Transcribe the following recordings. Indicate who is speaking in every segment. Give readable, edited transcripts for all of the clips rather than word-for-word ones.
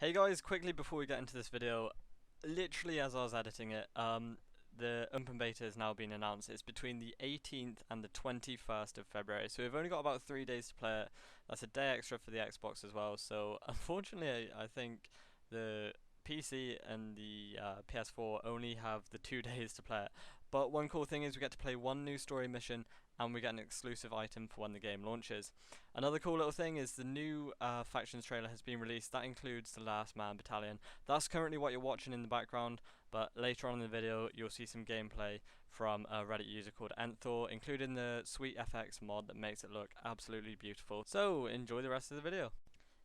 Speaker 1: Hey guys, quickly before we get into this video, literally as I was editing it, the open beta has now been announced. It's between the 18th and the 21st of February, so we've only got about 3 days to play it. That's a day extra for the Xbox as well, so unfortunately I think the PC and the PS4 only have the 2 days to play it. But one cool thing is we get to play one new story mission and we get an exclusive item for when the game launches. Another cool little thing is the new Factions trailer has been released. That includes the Last Man Battalion. That's currently what you're watching in the background, but later on in the video you'll see some gameplay from a Reddit user called Enthor, including the Sweet FX mod that makes it look absolutely beautiful. So enjoy the rest of the video.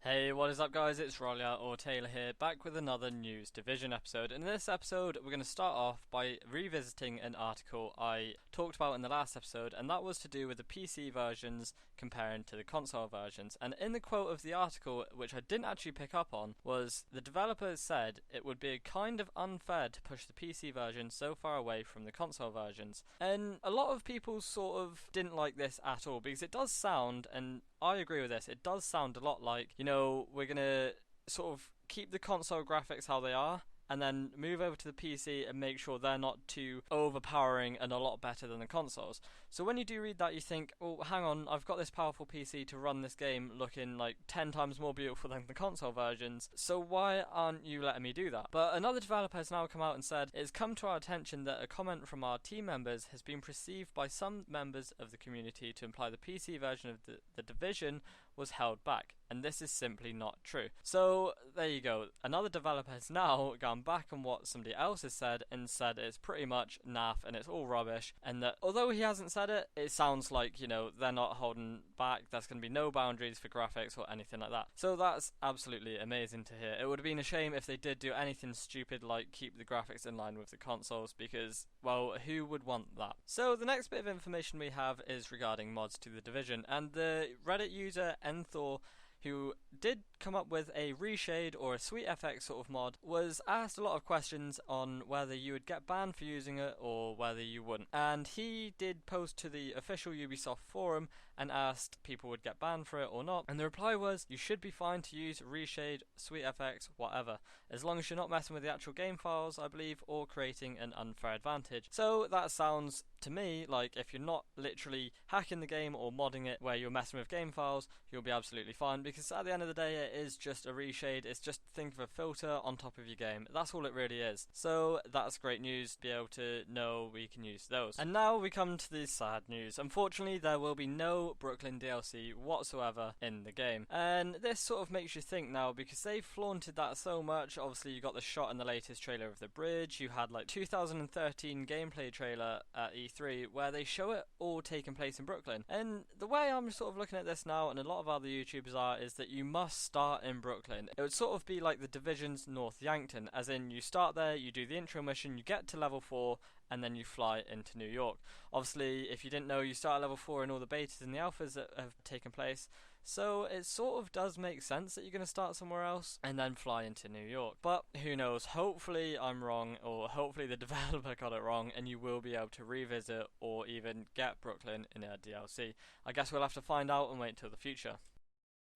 Speaker 1: Hey, what is up guys, it's Rolia or Taylor here, back with another News Division episode. In this episode we're going to start off by revisiting an article I talked about in the last episode, and that was to do with the PC versions comparing to the console versions. And in the quote of the article, which I didn't actually pick up on, was the developers said it would be kind of unfair to push the PC version so far away from the console versions. And a lot of people sort of didn't like this at all, because it does sound, and I agree with this, it does sound a lot like, we're going to sort of keep the console graphics how they are, and then move over to the PC and make sure they're not too overpowering and a lot better than the consoles. So when you do read that, you think, oh, hang on, I've got this powerful PC to run this game looking like 10 times more beautiful than the console versions, so why aren't you letting me do that? But another developer has now come out and said, it's come to our attention that a comment from our team members has been perceived by some members of the community to imply the PC version of the Division was held back, and this is simply not true. So there you go, another developer has now gone back on what somebody else has said and said it's pretty much naff and it's all rubbish, and that although he hasn't said it, it sounds like, they're not holding back, there's going to be no boundaries for graphics or anything like that. So that's absolutely amazing to hear. It would have been a shame if they did do anything stupid like keep the graphics in line with the consoles, because, well, who would want that? So the next bit of information we have is regarding mods to the Division, and the Reddit user Enthor, who did come up with a reshade or a Sweet FX sort of mod, was asked a lot of questions on whether you would get banned for using it or whether you wouldn't. And he did post to the official Ubisoft forum and asked people would get banned for it or not. And the reply was, you should be fine to use reshade, Sweet FX, whatever, as long as you're not messing with the actual game files, I believe, or creating an unfair advantage. So that sounds to me like if you're not literally hacking the game or modding it where you're messing with game files, you'll be absolutely fine, because at the end of the day it is just a reshade. It's just, think of a filter on top of your game, that's all it really is. So that's great news to be able to know we can use those. And now we come to the sad news. Unfortunately there will be no Brooklyn DLC whatsoever in the game, and this sort of makes you think now, because they've flaunted that so much. Obviously you got the shot in the latest trailer of the bridge, you had like 2013 gameplay trailer at E3 where they show it all taking place in Brooklyn, and the way I'm sort of looking at this now, and a lot of other YouTubers are, is that you must start in Brooklyn. It would sort of be like the Division's North Yankton, as in you start there, you do the intro mission, you get to level 4, and then you fly into New York. Obviously, if you didn't know, you start at level 4 in all the betas and the alphas that have taken place, so it sort of does make sense that you're going to start somewhere else and then fly into New York. But who knows, hopefully I'm wrong, or hopefully the developer got it wrong and you will be able to revisit or even get Brooklyn in a DLC. I guess we'll have to find out and wait till the future.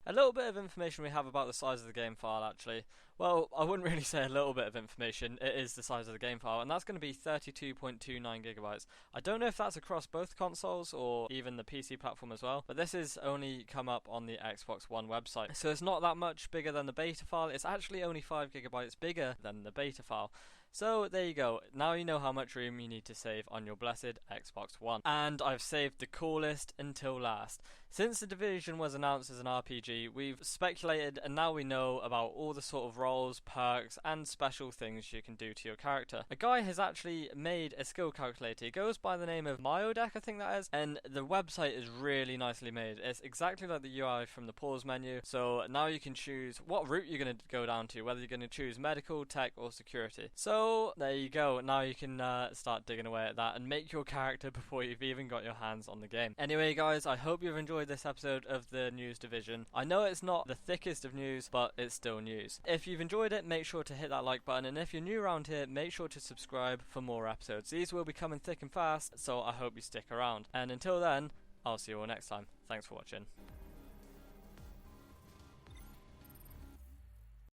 Speaker 1: A little bit of information we have about the size of the game file, actually. Well, I wouldn't really say a little bit of information, it is the size of the game file, and that's going to be 32.29 gigabytes. I don't know if that's across both consoles or even the PC platform as well, but this is only come up on the Xbox One website. So it's not that much bigger than the beta file, it's actually only 5 gigabytes bigger than the beta file. So there you go, now you know how much room you need to save on your blessed Xbox One. And I've saved the coolest until last. Since the Division was announced as an RPG, we've speculated and now we know about all the sort of roles, perks and special things you can do to your character. A guy has actually made a skill calculator. It goes by the name of Myodeck, I think that is, and the website is really nicely made. It's exactly like the UI from the pause menu, so now you can choose what route you're going to go down to, whether you're going to choose medical, tech or security. So there you go, now you can start digging away at that and make your character before you've even got your hands on the game. Anyway guys, I hope you've enjoyed this episode of the News Division. I know it's not the thickest of news, but it's still news. If you've enjoyed it, make sure to hit that like button, and if you're new around here, make sure to subscribe for more episodes. These will be coming thick and fast, so I hope you stick around. And until then, I'll see you all next time. Thanks for watching.